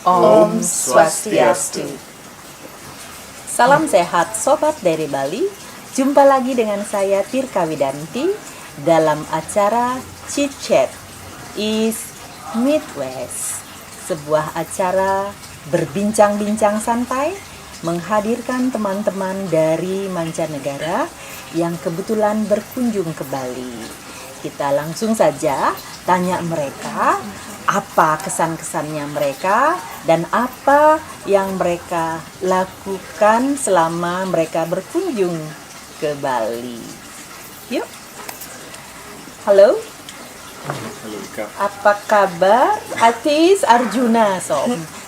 Om Swastiastu. Salam sehat Sobat dari Bali. Jumpa lagi dengan saya Tirka Widanti dalam acara Chit is Midwest, sebuah acara berbincang-bincang santai menghadirkan teman-teman dari mancanegara yang kebetulan berkunjung ke Bali. Kita langsung saja tanya mereka apa kesan-kesannya mereka dan apa yang mereka lakukan selama mereka berkunjung ke Bali. Yuk. Halo. Halo Ika. Apa kabar Artish, Arjuna?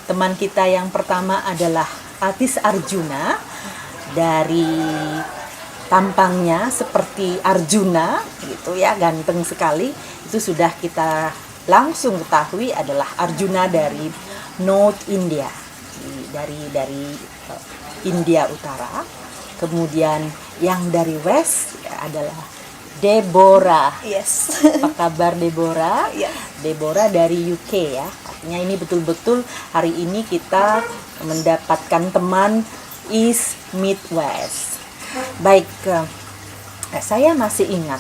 Teman kita yang pertama adalah Artish Arjuna. Dari tampangnya seperti Arjuna gitu ya, ganteng sekali. Itu sudah kita langsung ketahui adalah Arjuna dari North India, dari India Utara. Kemudian yang dari West adalah Deborah. Yes. Apa kabar Deborah? Yeah. Deborah dari UK ya. Artinya ini betul-betul hari ini kita mendapatkan teman East Midwest. Baik, saya masih ingat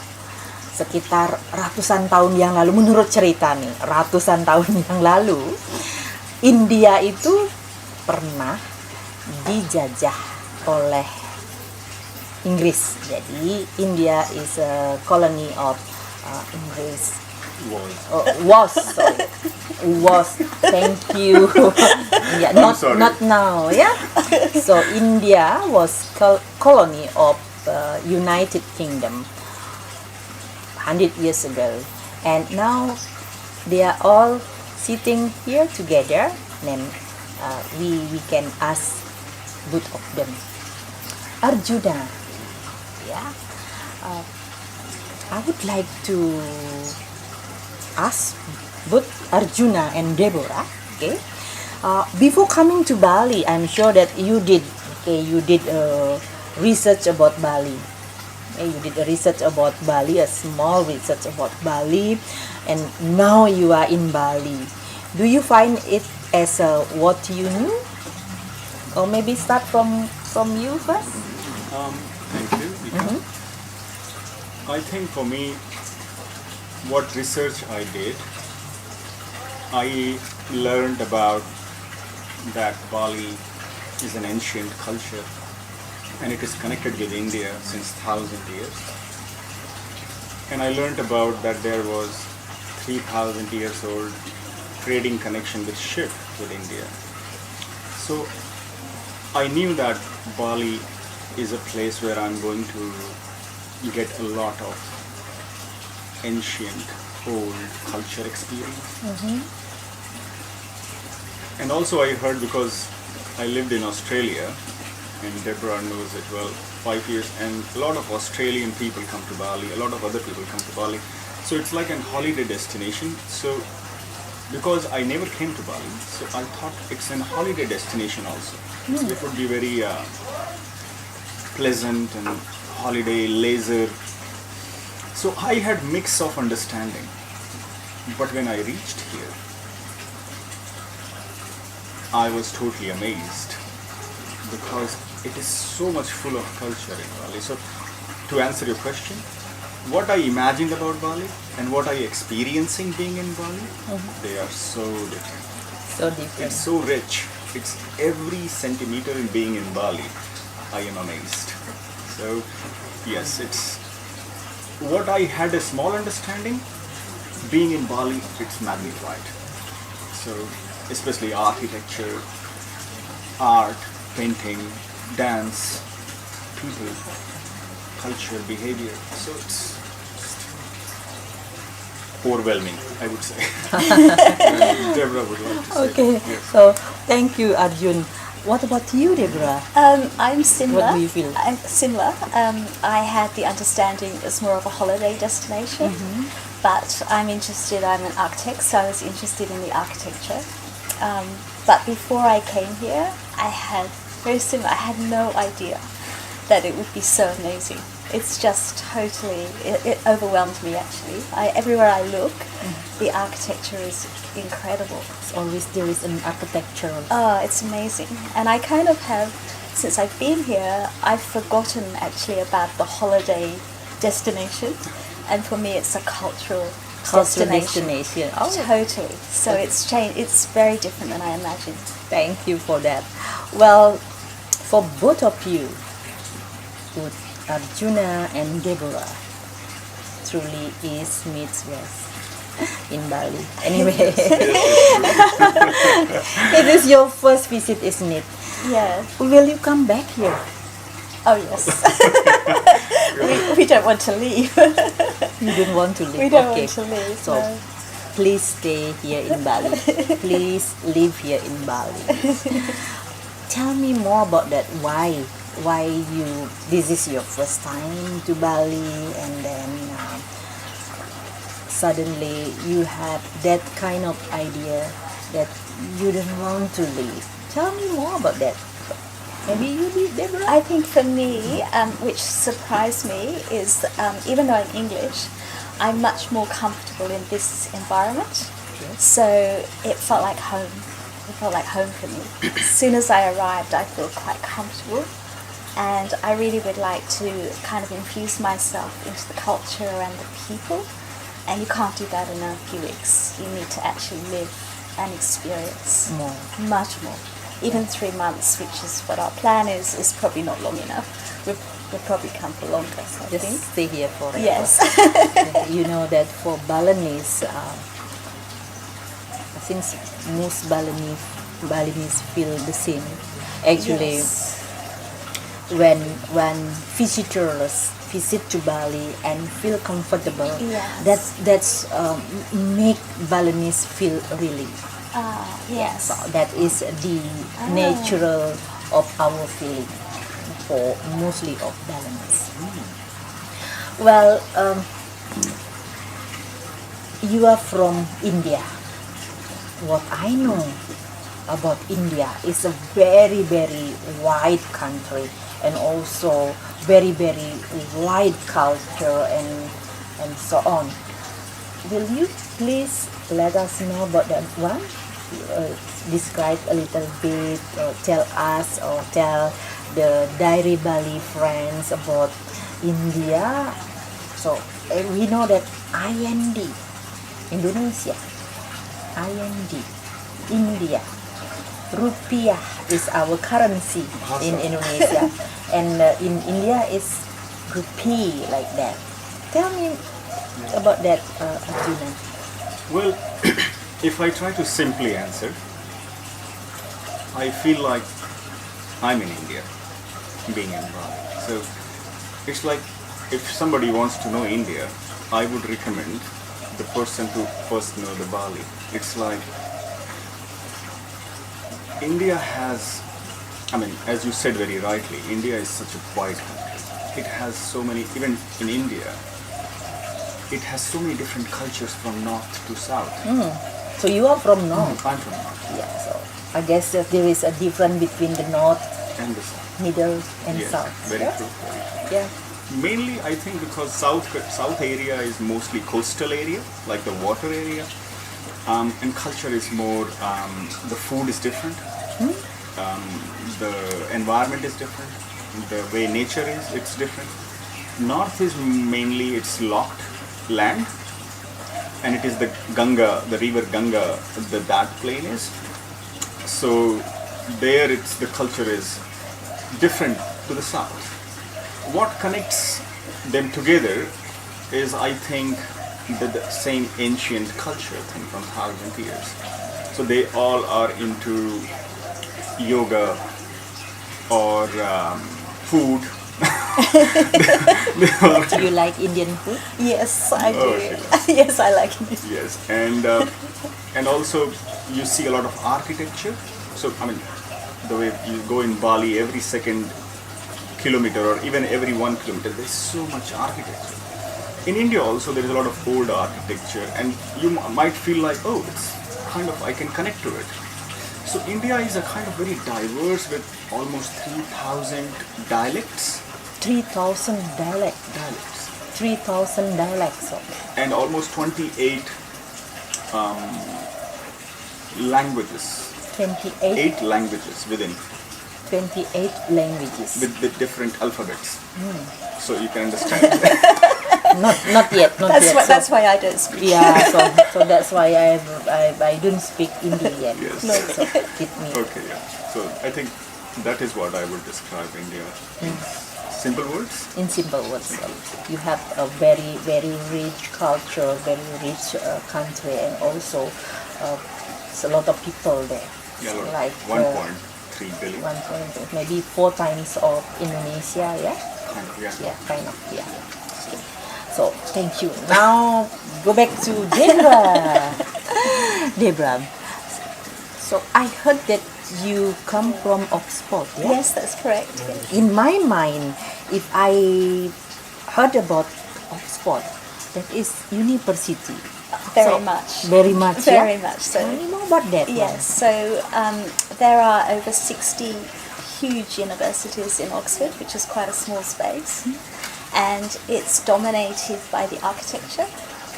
sekitar ratusan tahun yang lalu, menurut cerita nih, ratusan tahun yang lalu, India itu pernah dijajah oleh Inggris. Jadi India is a colony of Inggris. Was. Thank you. Yeah, not now. Yeah. So India was colony of United Kingdom 100 years ago, and now they are all sitting here together. Then we can ask both of them. Arjuna, yeah. I would like to ask both Arjuna and Deborah. Okay, before coming to Bali, I'm sure that you did research about Bali. You did a research about Bali, a small research about Bali, and now you are in Bali. Do you find it as what you knew? Or maybe start from you first? Thank you, Ika. I think for me, what research I did, I learned about that Bali is an ancient culture and it is connected with India since 1,000 years. And I learned about that there was 3,000 years old trading connection with ship with India. So I knew that Bali is a place where I'm going to get a lot of ancient, old culture experience. And also I heard, because I lived in Australia, and Deborah knows it well, 5 years, and a lot of Australian people come to Bali, a lot of other people come to Bali. So it's like a holiday destination. So because I never came to Bali, so I thought it's a holiday destination also. So it would be very pleasant and holiday leisure. So I had mix of understanding. But when I reached here, I was totally amazed, because it is so much full of culture in Bali. So to answer your question, what I imagined about Bali and what I experiencing being in Bali, they are so different. So different. It's so rich. It's every centimeter in being in Bali, I am amazed. So yes, it's what I had a small understanding, being in Bali, it's magnified. So especially architecture, art, painting, dance, people, culture, behavior. So it's overwhelming, I would say. Deborah would like to say. Okay, Yes. so thank you, Arjun. What about you, Deborah? I'm similar. What do you feel? I'm similar. I had the understanding it's more of a holiday destination, but I'm an architect, so I was interested in the architecture. But before I came here, I had very similar. I had no idea that it would be so amazing. It's just totally, it overwhelmed me actually. Everywhere I look, the architecture is incredible. Always there is an architecture. Oh, it's amazing. And I kind of have, since I've been here, I've forgotten actually about the holiday destination. And for me, it's a cultural destination. Oh, Totally. So it's changed. It's very different than I imagined. thank you for that. Well, for both of you, with Arjuna and Deborah, truly East meets West in Bali. Anyway, it is your first visit, isn't it? Yeah. Will you come back here? Oh yes. we don't want to leave. You don't want to leave? We don't Okay. want to leave. So, no. please stay here in Bali. Please live here in Bali. Tell me more about that. Why this is your first time to Bali, and then suddenly you have that kind of idea that you don't want to leave. Tell me more about that. Maybe you did, Deborah? I think for me, which surprised me, is even though I'm English, I'm much more comfortable in this environment. Yes. So it felt like home. It felt like home for me. As soon as I arrived, I felt quite comfortable. And I really would like to kind of infuse myself into the culture and the people. And you can't do that in a few weeks. You need to actually live and experience More. much more. Even 3 months, which is what our plan is probably not long enough. We'll probably come for longer, I Just think. stay here forever. Yes. You know that for Balinese, I think most Balinese feel the same. Actually, Yes. when visitors visit to Bali and feel comfortable, Yes. that's make Balinese feel really. Yes. So that is the natural of our feeling for mostly of Balinese. Well, you are from India. What I know about India is a very, very wide country, and also very, very wide culture and so on. Will you please let us know about that one? Describe a little bit, or tell us, or tell the Dari Bali friends about India. So we know that IND, Indonesia, IND, India, Rupiah is our currency in Indonesia, and in India is rupee, like that. Tell me about that, Arjuna. Well, if I try to simply answer, I feel like I'm in India, being in Bali. So it's like if somebody wants to know India, I would recommend the person to first know the Bali. It's like India has, I mean, as you said very rightly, India is such a wide country. It has so many, even in India, it has so many different cultures from north to south. So you are from North. I'm from north Yeah, so I guess there is a difference between the North, and the south. Middle, and Yes, South. very yeah? true. Very true. Yeah. Mainly, I think because south area is mostly coastal area, like the water area, and culture is more. The food is different. The environment is different. The way nature is, it's different. North is mainly it's locked land, and it is the Ganga, the river Ganga, that plain is. So there, the culture is different to the south. What connects them together is, I think, the same ancient culture thing from 1,000 years. So they all are into yoga or food. Do you like Indian food? Yes, I do. Oh, shit. Yes, I like it. Yes, and also you see a lot of architecture. So I mean, the way you go in Bali, every second kilometer or even every 1 kilometer, there's so much architecture. In India also there is a lot of old architecture, and you might feel like, oh, it's kind of, I can connect to it. So India is a kind of very diverse with almost 3,000 dialects. 3,000 dialects. 3,000 dialects. And almost 28 languages. 28 8 languages within, 28 languages. with different alphabets. So you can understand. Not yet. That's why I don't speak. Yeah, so that's why I don't speak Hindi yet. Yes. So get me. Okay, yeah. So I think that is what I would describe India in simple words. In simple words, you have a very, very rich culture, very rich country, and also it's a lot of people there. Yeah, So like 1.3 billion. 1.2, maybe 4 times of Indonesia, yeah? Yeah. Kind of, yeah. So, thank you. Now, go back to Deborah. Deborah, so I heard that you come from Oxford, yeah? Yes, that's correct. Yes. In my mind, if I heard about Oxford, that is university. Very much. Very much, Very yeah? much so. Tell me more about that Yes, so there are over 60 huge universities in Oxford, which is quite a small space, and it's dominated by the architecture.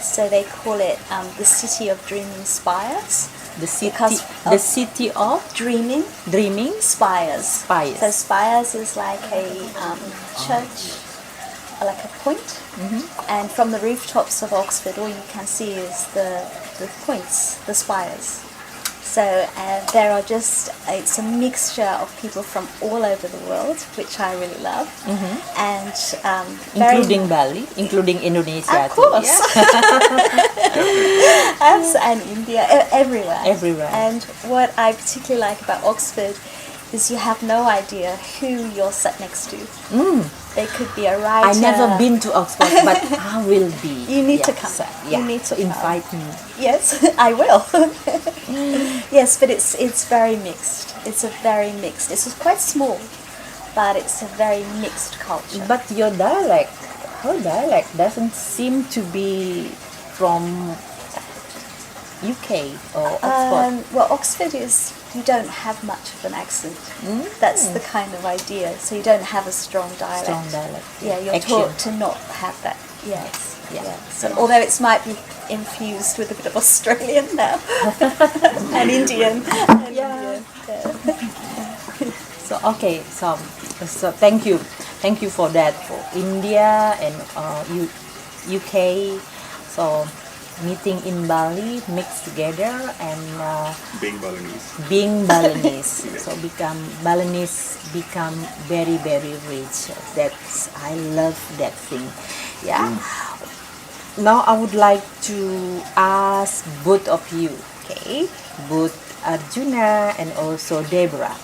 So they call it the city of dreaming spires. The city, Because the of- city of Dreaming dreaming spires. Spires. So spires is like a church, like a point. And from the rooftops of Oxford, all you can see is the points, the spires. So there are it's a mixture of people from all over the world, which I really love. And including Bali, including Indonesia. of course. Too, yeah? And India, everywhere. Everywhere. And what I particularly like about Oxford is you have no idea who you're sat next to. They could be a writer. I never been to Oxford, but I will be. You need to Yes, come. Yeah. You need to so come. invite me. Yes, I will. Yes, but it's very mixed. It's a very mixed. It's quite small, but it's a very mixed culture. But your dialect, her dialect doesn't seem to be from UK or Oxford. Well, Oxford is, you don't have much of an accent. That's the kind of idea. So you don't have a strong dialect. Strong dialect. Yeah, you're Action. taught to not have that. Yes. Yeah. Yeah. So although it might be infused with a bit of Australian now and Indian. And Yeah. Indian, yeah. So okay, so thank you for that, for India and UK. So meeting in Bali, mixed together, and Being Balinese. being Balinese. So Balinese become very, very rich. I love that thing. Yeah. Now I would like to ask both of you, okay, both Arjuna and also Deborah,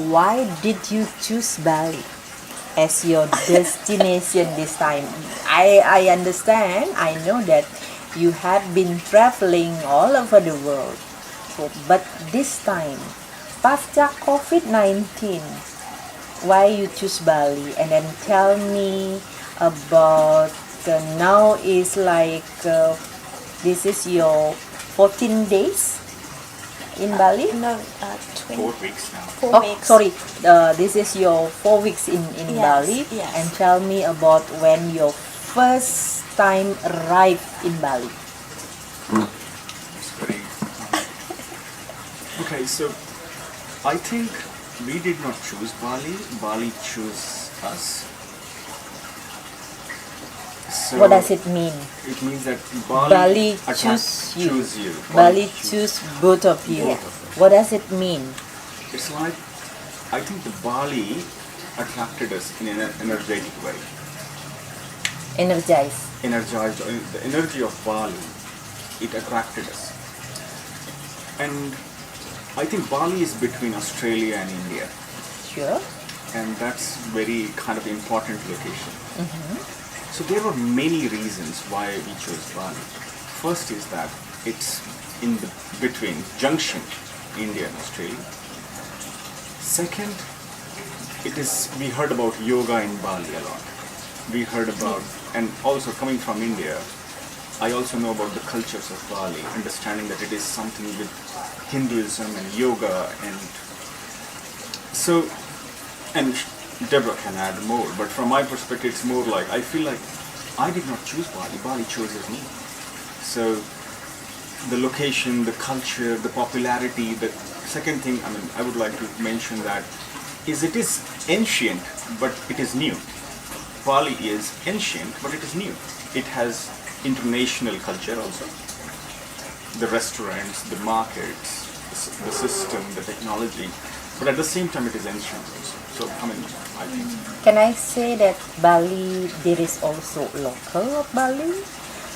why did you choose Bali as your destination this time? I understand, I know that you have been traveling all over the world, but this time, pasca COVID-19, why you choose Bali? And then tell me about now is like this is your 14 days in Bali? No, 4 weeks now. 4 weeks. Sorry, this is your 4 weeks in Yes, Bali. yes. And tell me about when your first time arrived in Bali. It's very. Okay, so I think we did not choose Bali. Bali chose us. So What does it mean? It means that Bali choose choose you. you. Bali choose both of you. Yeah. What does it mean? It's like, I think the Bali attracted us in an energetic way. Energize. Energized, the energy of Bali, it attracted us. And I think Bali is between Australia and India, Sure. and that's very kind of important location. So there were many reasons why we chose Bali. First is that it's in the between junction, India and Australia. Second, we heard about yoga in Bali a lot. We heard about, and also coming from India, I also know about the cultures of Bali, understanding that it is something with Hinduism and yoga, and so, and Deborah can add more, but from my perspective, it's more like I feel like I did not choose Bali. Bali chooses me. So the location, the culture, the popularity. The second thing, I would like to mention that it is ancient, but it is new. Bali is ancient, but it is new. It has international culture also. The restaurants, the markets, the system, the technology, but at the same time it is ancient also. So, I think. Can I say that Bali, there is also local of Bali?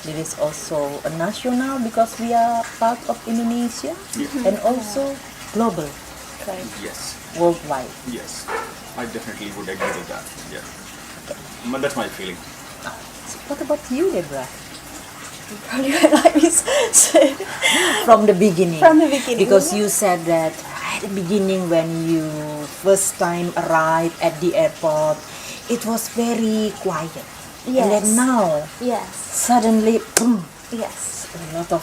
There is also a national because we are part of Indonesia, and also global, Great. Yes, worldwide. yes. I definitely would agree with that. Yeah. But that's my feeling. So what about you, Deborah? You probably won't like me so From the beginning. From the beginning. Because you said that at the beginning when you first time arrived at the airport, it was very quiet. Yes. And then now, Yes. suddenly, boom, Yes. a lot of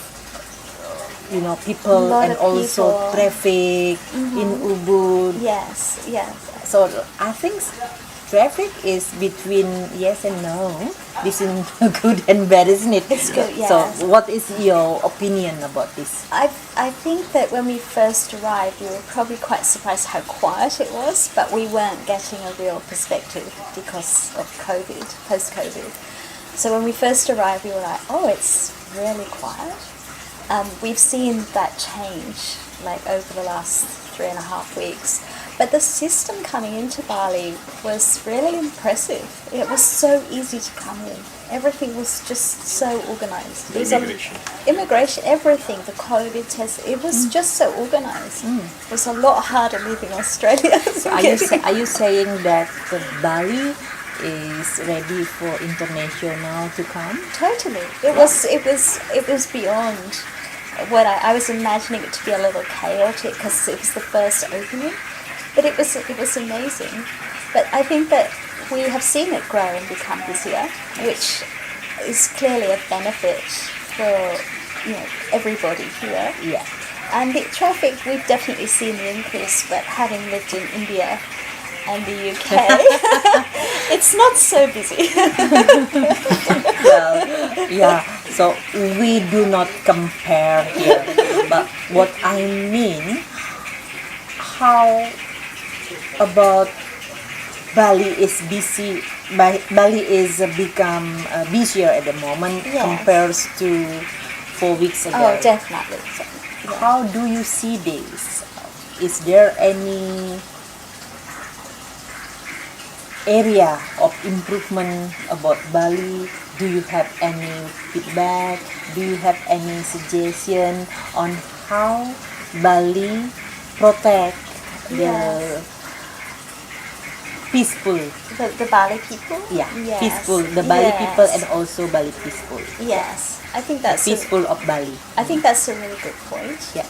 people Lot and of also people. traffic in Ubud. Yes. Yes. So I think traffic is between yes and no, between good and bad, isn't it? It's good, yes. So what is your opinion about this? I think that when we first arrived, we were probably quite surprised how quiet it was, but we weren't getting a real perspective because of COVID, post-COVID. So when we first arrived, we were like, oh, it's really quiet. We've seen that change like over the last 3.5 weeks. But the system coming into Bali was really impressive. It was so easy to come in. Everything was just so organized. The It was immigration, everything, the COVID test, it was just so organized. It was a lot harder leaving Australia. So are you saying that the Bali is ready for international to come? Totally. It was beyond what I was imagining it to be a little chaotic because it was the first opening. But it was amazing. But I think that we have seen it grow and become busier, which is clearly a benefit for everybody here. Yeah. And the traffic, we've definitely seen the increase, but having lived in India and the UK, it's not so busy. Well, yeah. So we do not compare here. But what I mean, how about Bali is busy. Bali is become busier at the moment Yes. compared to 4 weeks ago. Oh, definitely. Yeah. How do you see this? Is there any area of improvement about Bali? Do you have any feedback? Do you have any suggestion on how Bali protect the Yes. peaceful? The Bali people? Yeah, Yes. peaceful. The Bali Yes. people and also Bali peaceful. Yes. I think that's Peaceful of Bali. I think that's a really good point. Yeah.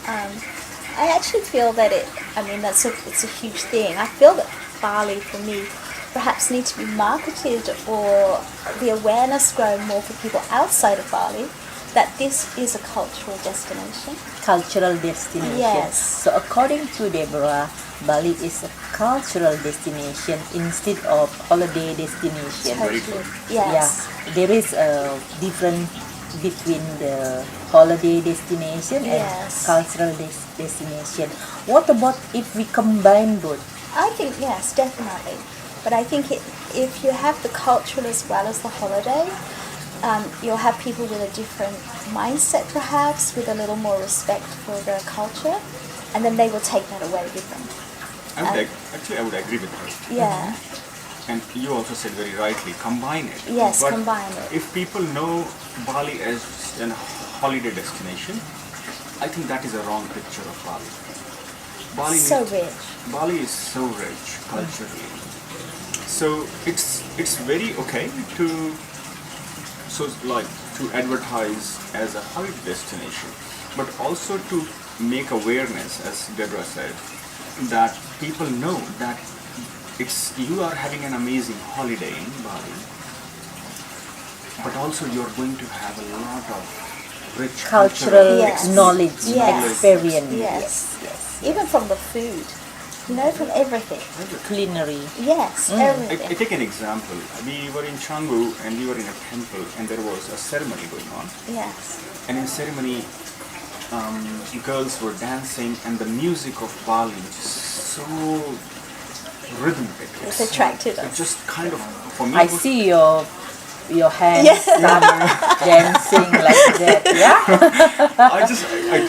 I actually feel that it's a huge thing. I feel that Bali, for me, perhaps needs to be marketed or the awareness grow more for people outside of Bali that this is a cultural destination. Cultural destination. Yes. So according to Deborah, Bali is a cultural destination instead of holiday destination. Very Totally. good. Yes. Yeah, there is a difference between the holiday destination and Yes. cultural destination. What about if we combine both? I think yes, definitely. But I think if you have the cultural as well as the holiday, you'll have people with a different mindset perhaps, with a little more respect for the culture, and then they will take that away with them. I would agree with her. Yeah. And you also said very rightly, combine it. Yes, But combine it. if people know Bali as a holiday destination, I think that is a wrong picture of Bali. So rich. Bali is so rich culturally. So it's very okay to advertise as a holiday destination, but also to make awareness, as Deborah said, that people know that you are having an amazing holiday in Bali, but also you're going to have a lot of rich Cultural Yes. knowledge, Yes. experience. Yes. Even from the food. from everything. Culinary. Yes, I everything. take an example. We were in Canggu and we were in a temple and there was a ceremony going on. Yes. And in ceremony, girls were dancing and the music of Bali was so rhythmic. It's attracted It us. just kind of, for me, I it was- see your hands Yeah. start dancing like that. Yeah.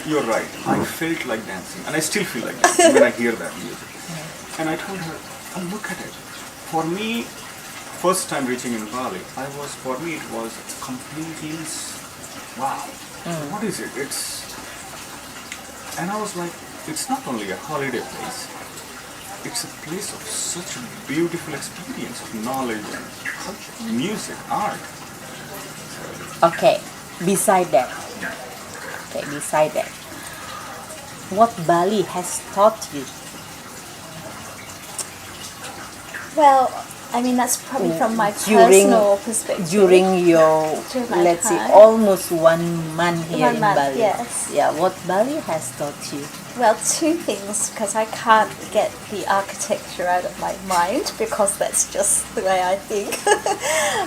you're right. I felt like dancing, and I still feel like dancing when I hear that music. And I told her, oh, look at it. For me, first time reaching in Bali, for me it was completely, wow. What is it? And I was like, it's not only a holiday place. It's a place of such a beautiful experience of knowledge and culture, music, art. Okay. Beside that. What Bali has taught you? Well, I mean, that's probably from my During- personal perspective. During your, During my let's say, time. almost 1 month here 1 in month, Bali. yes. Yeah, what Bali has taught you? Well, two things, because I can't get the architecture out of my mind because that's just the way I think.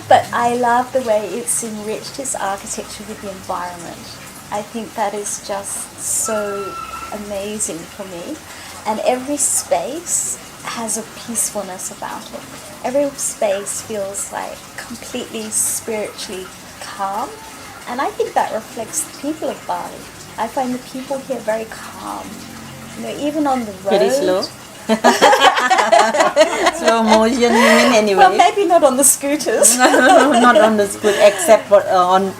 But I love the way it's enriched its architecture with the environment. I think that is just so amazing for me. And every space has a peacefulness about it. Every space feels like completely spiritually calm. And I think that reflects the people of Bali. I find the people here very calm. You know, even on the road. Very slow? Slow motion, you mean, anyway? Well, maybe not on the scooters. Not on the scooter, except for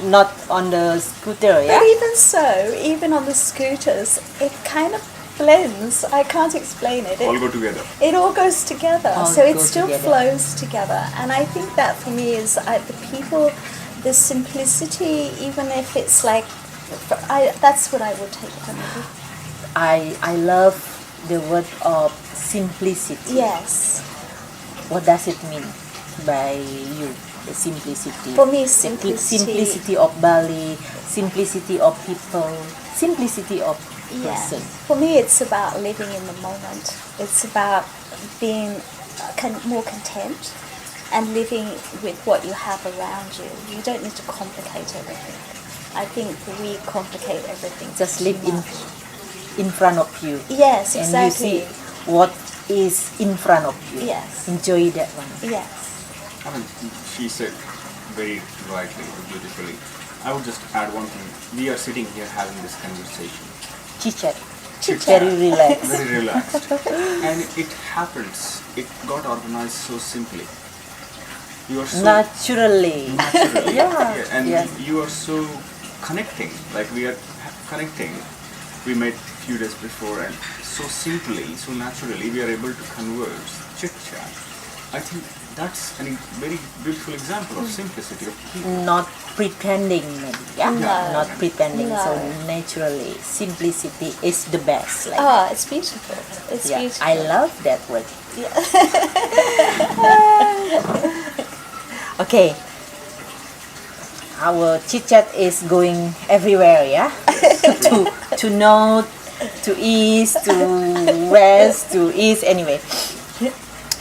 not on the scooter, yeah? But even so, even on the scooters, it kind of blends. I can't explain it. All go together. It all goes together. All So it go still together. flows together. And I think that for me is the people, the simplicity, even if it's like, that's what I would take from it. I love the word of simplicity. Yes. What does it mean by you? The simplicity. For me, The simplicity. simplicity of Bali, simplicity of people, simplicity of Yeah. person. For me, it's about living in the moment. It's about being more content and living with what you have around you. You don't need to complicate everything. I think we complicate everything. Just too live much. in front of you. Yes, And exactly. you see what is in front of you. Yes. Enjoy that one. Yes. I mean, she said very rightly, beautifully. I would just add one thing. We are sitting here having this conversation. Chit-chat. Chit-chat. Very relaxed. Very relaxed. And it happens. It got organized so simply. You are so Naturally. naturally. Yeah, And yeah. you are so connecting. Like we are connecting. We met a few days before and so simply, so naturally we are able to converse, chit-chat. I think that's a very beautiful example of simplicity of people. Not pretending, maybe. Yeah. No. Not pretending. No. So naturally, simplicity is the best. Like, Oh, it's beautiful. It's yeah, beautiful. I love that word. Okay. Our chit chat is going everywhere, yeah. to north, to east, to west, to east. Anyway,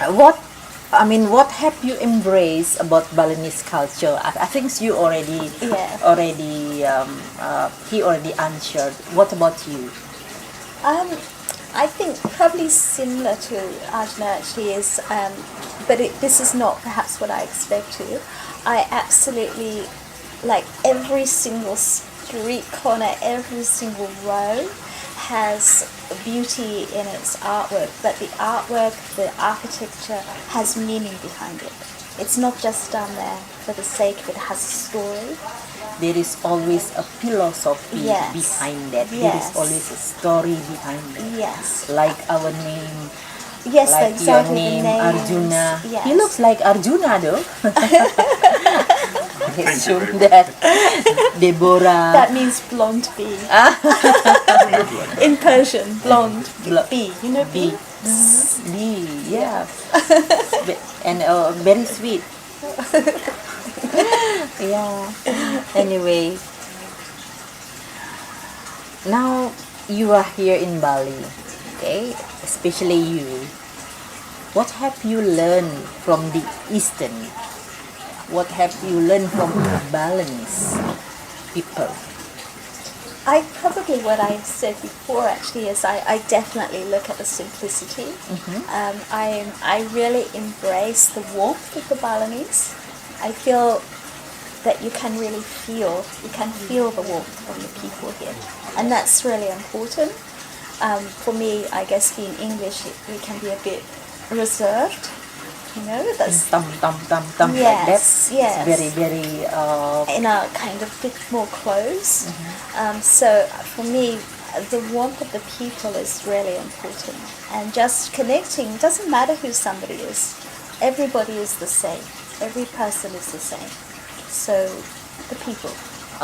what have you embraced about Balinese culture? I think you already, Yeah. he already answered. What about you? I think probably similar to Arjuna actually is, but this is not perhaps what I expected. I absolutely, like every single street corner, every single row has beauty in its artwork, but the artwork, the architecture has meaning behind it. It's not just done there for the sake of it, it has a story. There is always a philosophy Yes. behind that. There is Yes. always a story behind that. Yes. Like our name, Yes, like exactly. your name, the names. Arjuna. Yes. He looks like Arjuna though. I Thank you assume very that. Deborah. That means blonde bee. Look like In Persian, blonde Blo- bee. You know bee? Bee, yeah. And very sweet. Yeah. Anyway, now you are here in Bali. Okay, especially you. What have you learned from the Eastern? What have you learned from Balinese people? I probably, what I said before actually is I definitely look at the simplicity. I really embrace the warmth of the Balinese. I feel that you can feel the warmth from the people here, and that's really important. For me, I guess being English, we can be a bit reserved, that's Tam like that. Yes, yes. It's very in a kind of bit more close. So for me, the warmth of the people is really important, and just connecting. Doesn't matter who somebody is. Everybody is the same. Every person is the same. So the people.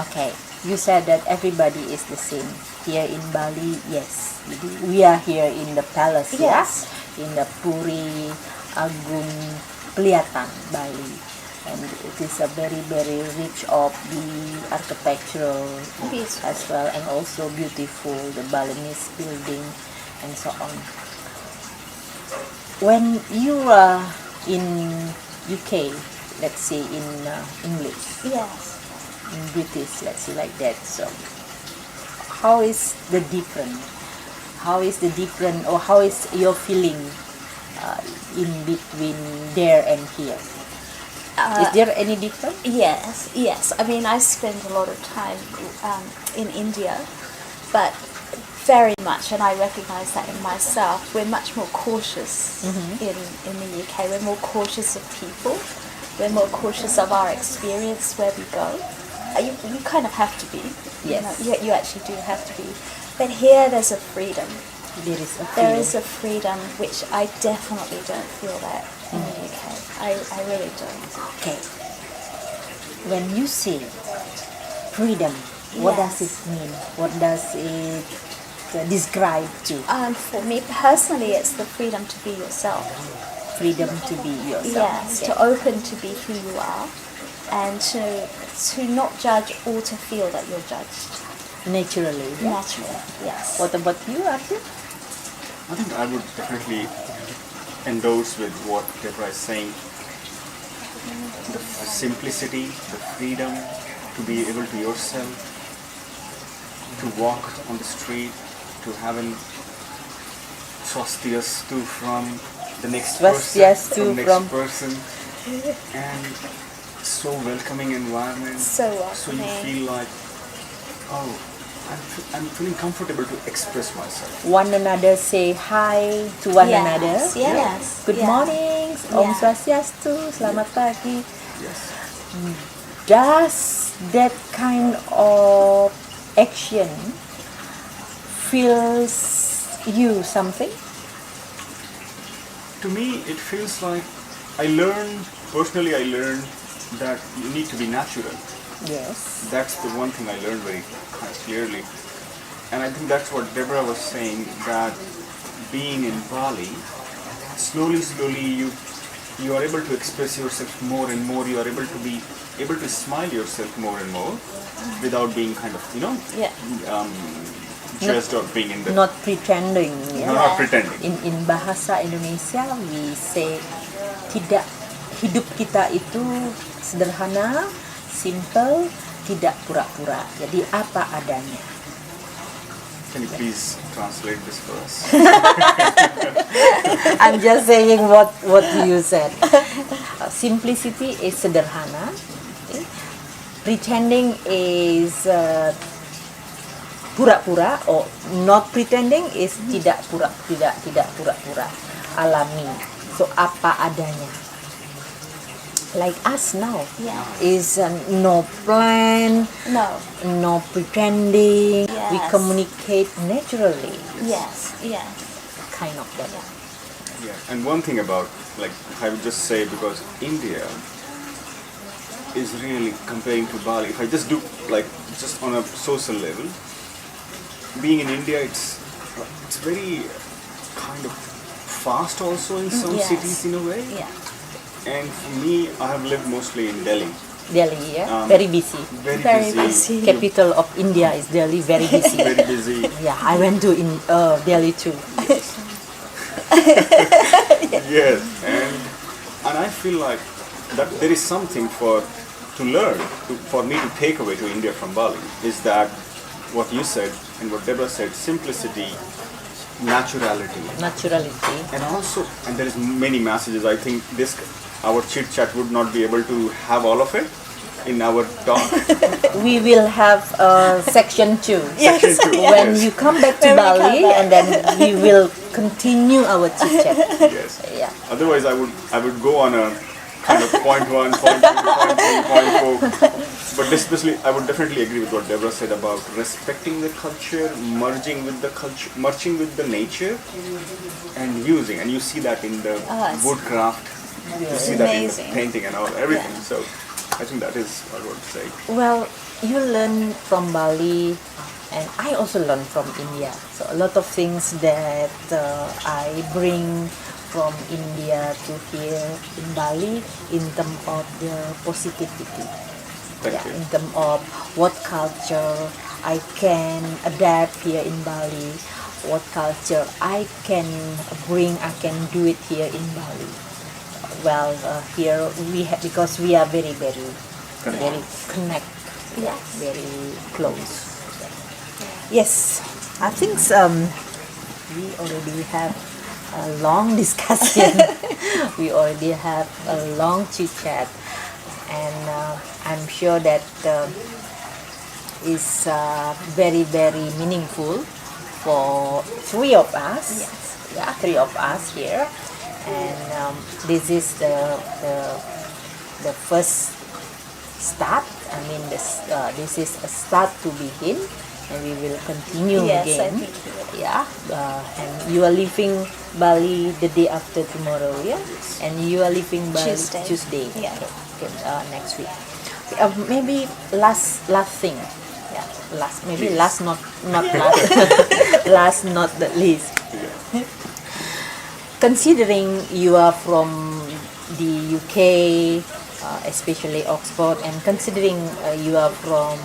Okay, you said that everybody is the same. Here in Bali, yes. We are here in the palace, Yes. In the Puri Agung Kelihatan, Bali. And it is a very, very rich of the architectural Beautiful. as well, and also beautiful, the Balinese building and so on. When you are in UK, let's say in English, Yes. in British, let's say like that. So, how is the different? How is the different, or how is your feeling in between there and here? Is there any difference? Yes. I mean, I spend a lot of time in India, but very much, and I recognize that in myself, we're much more cautious in the UK. We're more cautious of people. We're more cautious of our experience where we go. You kind of have to be. Yes. You actually do have to be. But here there's a freedom. There is a There feeling. is a freedom which I definitely don't feel that in the UK. I really don't. Okay. When you say freedom, what does it Yes. mean? What does it describe to? For me personally, it's the freedom to be yourself. Freedom to be yourself. Yes, Okay. to open to be who you are, and to not judge or to feel that you're judged. Naturally. Yeah. Naturally, yes. What about you, Arjuna? I think I would definitely endorse with what Deborah is saying. The simplicity, the freedom to be able to yourself, to walk on the street, to have an swastiastu from the next Swastiastu person, and so welcoming environment. So So you welcoming. feel like, oh, I'm feeling comfortable to express myself. One another say hi to one Yes, another. yes, Good yeah. morning, Om Yeah. Swastiastu, Selamat pagi. Yes. Does that kind of action feels you something? To me, it feels like I learned that you need to be natural. Yes. That's the one thing I learned very kind of clearly. And I think that's what Deborah was saying, that being in Bali, slowly you are able to express yourself more and more. You are able to smile yourself more and more without being kind of, Yeah. just or being in the... Not pretending. Yeah. Not pretending. In bahasa Indonesia we say hidup kita itu sederhana, simple, tidak pura-pura. Jadi apa adanya. Can you please translate this for us? I'm just saying what you said. Simplicity is sederhana. Okay. Pretending is pura-pura, or not pretending is tidak pura-pura, alami. So apa adanya. Like us now, Yeah. is no plan, no pretending. We Yes. communicate naturally, Yes. kind of that. Yeah, and one thing about, like, I would just say, because India is really comparing to Bali, if I just do, like, just on a social level, being in India, it's very kind of fast also in some Yes. cities in a way. Yeah. And for me, I have lived mostly in Delhi. Delhi, yeah, Very very busy. Very busy. Capital of India is Delhi, very busy. Very busy. Yeah, I went to Delhi too. Yes, and I feel like that there is something to learn, for me to take away to India from Bali, is that what you said and what Deborah said, simplicity, naturality, and also, and there is many messages. I think our chit chat would not be able to have all of it in our talk. We will have section 2. Section two, When yes. you come back to When we come Bali, back. and then we will continue our chit chat. Yes. Yeah. Otherwise, I would go on a kind of point 1, point 2, point 3, point 4. But especially, I would definitely agree with what Deborah said about respecting the culture, merging with the culture, merging with the nature, and using. And you see that in the woodcraft. You see that in the Amazing. painting and all everything. Yeah. So I think that is what I would say. Well, you learn from Bali, and I also learn from India. So a lot of things that I bring from India to here in Bali in terms of the positivity. Thank you. In terms of what culture I can adapt here in Bali, what culture I can bring, I can do it here in Bali. Well, here because we are very connect, Yes. very close. Yes, I think we already have a long discussion. We already have a long chit chat, and I'm sure that is very meaningful for 3 of us. Yes. Yeah, 3 of us here, and this is the first start. I mean, this is a start to begin, and we will continue Yes, again. I think we will. Yeah, and you are leaving Bali the day after tomorrow, yeah, and you are leaving Bali Tuesday. Yeah. Okay, next week. Maybe last thing, yeah, last not last, last not the least. Considering you are from the UK, especially Oxford, and considering you are from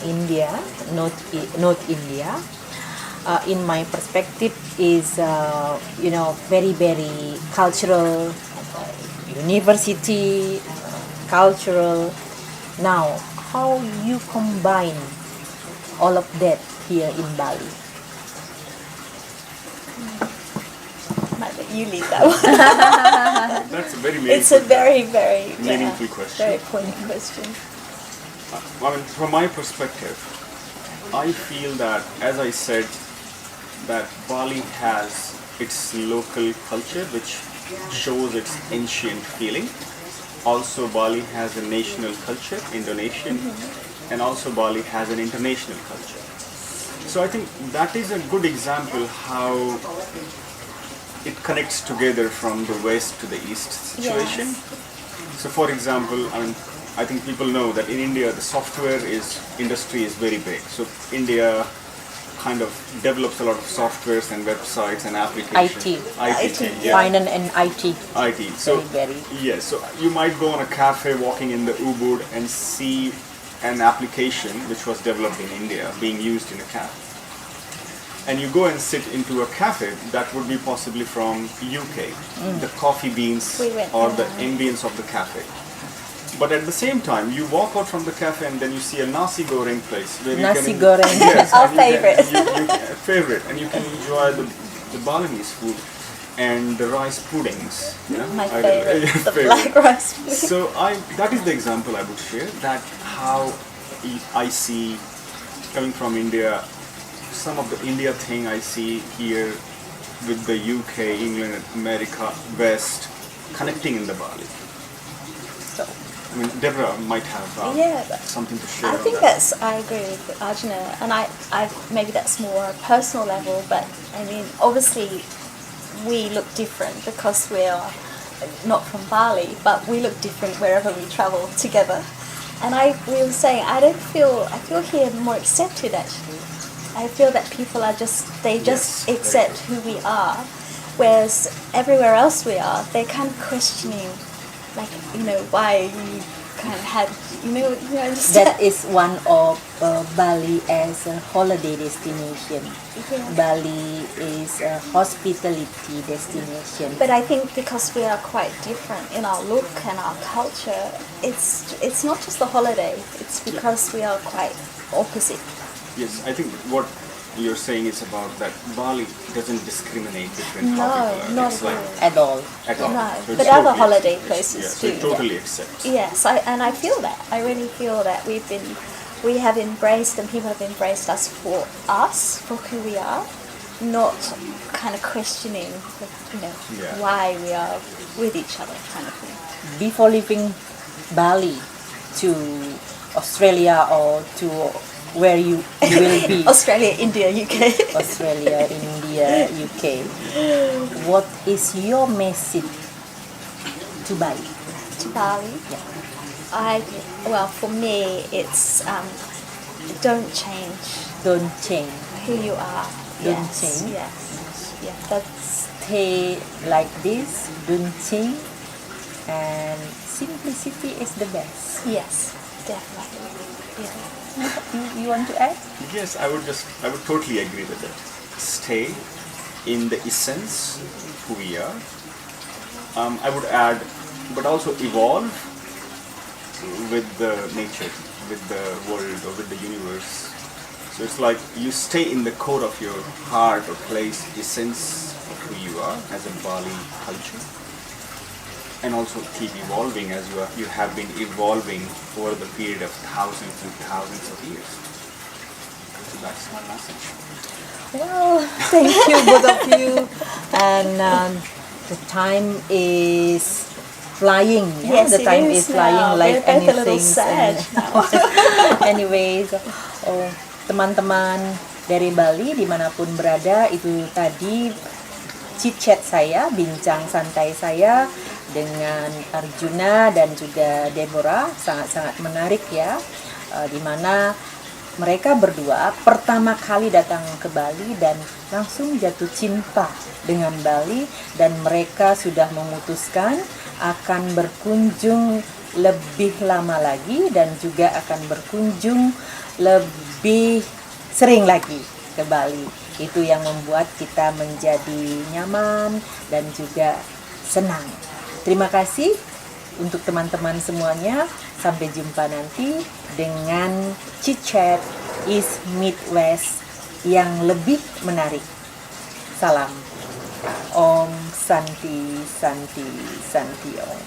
India, North India, in my perspective is very cultural, university, cultural. Now, how you combine all of that here in Bali? Might let you lead that one. That's a very meaningful, It's a very meaningful question. very poignant question. I mean, from my perspective, I feel that, as I said, that Bali has its local culture, which shows its ancient feeling. Also, Bali has a national culture, Indonesian, and also Bali has an international culture. So I think that is a good example how it connects together from the west to the east situation. Yes. So, for example, I think people know that in India the software industry is very big. So India kind of develops a lot of softwares and websites and applications. IT, yeah. Finance and IT. IT. So Very. yes, so you might go on a cafe walking in the Ubud and see an application which was developed in India being used in a cafe. And you go and sit into a cafe that would be possibly from UK, the coffee beans or the ambience of the cafe. But at the same time, you walk out from the cafe and then you see a nasi goreng place where Nasi you can goreng. yes, Our and you favourite. favorite, and you can enjoy the Balinese food and the rice puddings. You know, My I- favorite, your the favorite. black rice pudding. So that is the example I would share, that how I see, coming from India, some of the India thing I see here with the UK, England, America, West, connecting in the Bali. So, I mean, Deborah might have something to share I on think that. I agree with Arjuna, and I maybe that's more a personal level, but I mean, obviously we look different because we're not from Bali, but we look different wherever we travel together. And we were saying, I feel here more accepted actually. I feel that people are just Yes, very accept who we are, whereas everywhere else we are, they're kind of questioning, like, why are you kind of had, you understand? That is one of Bali as a holiday destination. Yeah. Bali is a hospitality destination. But I think because we are quite different in our look and our culture, it's not just the holiday. It's because we are quite opposite. Yes, I think what you're saying is about that Bali doesn't discriminate between how No, people are. not It's at like all. At all. at all. No, So it's but other totally holiday accept- places yeah, so it do, totally accepts. Yes, I feel that. I really feel that we have embraced and people have embraced us for who we are, not kind of questioning, Yeah. why we are with each other, kind of thing. Before leaving Bali to Australia or to where you will be, Australia, India, UK. Australia, India, UK, what is your message to Bali? To Bali. Yeah. Well, for me, it's don't change Don't change. who you are. Don't Yes, change. Yes. Yeah. That's Stay like this. Don't change. And simplicity is the best. yes, definitely. Yeah. You want to add? Yes, I would totally agree with it. Stay in the essence who we are. I would add, but also evolve with the nature, with the world or with the universe. So it's like you stay in the core of your heart or place, essence of who you are as a Bali culture. And also keep evolving as you have been evolving over the period of thousands and thousands of years. So that's my message. Well, thank you, both of you. And the time is flying. Yeah? Yes, The it time is is flying now. like We're both a little anything. sad Anyways, teman-teman dari Bali dimanapun berada, itu tadi chit-chat saya, bincang santai saya dengan Arjuna dan juga Deborah, sangat-sangat menarik ya, dimana mereka berdua pertama kali datang ke Bali dan langsung jatuh cinta dengan Bali, dan mereka sudah memutuskan akan berkunjung lebih lama lagi dan juga akan berkunjung lebih sering lagi ke Bali. Itu yang membuat kita menjadi nyaman dan juga senang. Terima kasih untuk teman-teman semuanya. Sampai jumpa nanti dengan Chit-Chat East Midwest yang lebih menarik. Salam. Om Santi Santi Santi Om.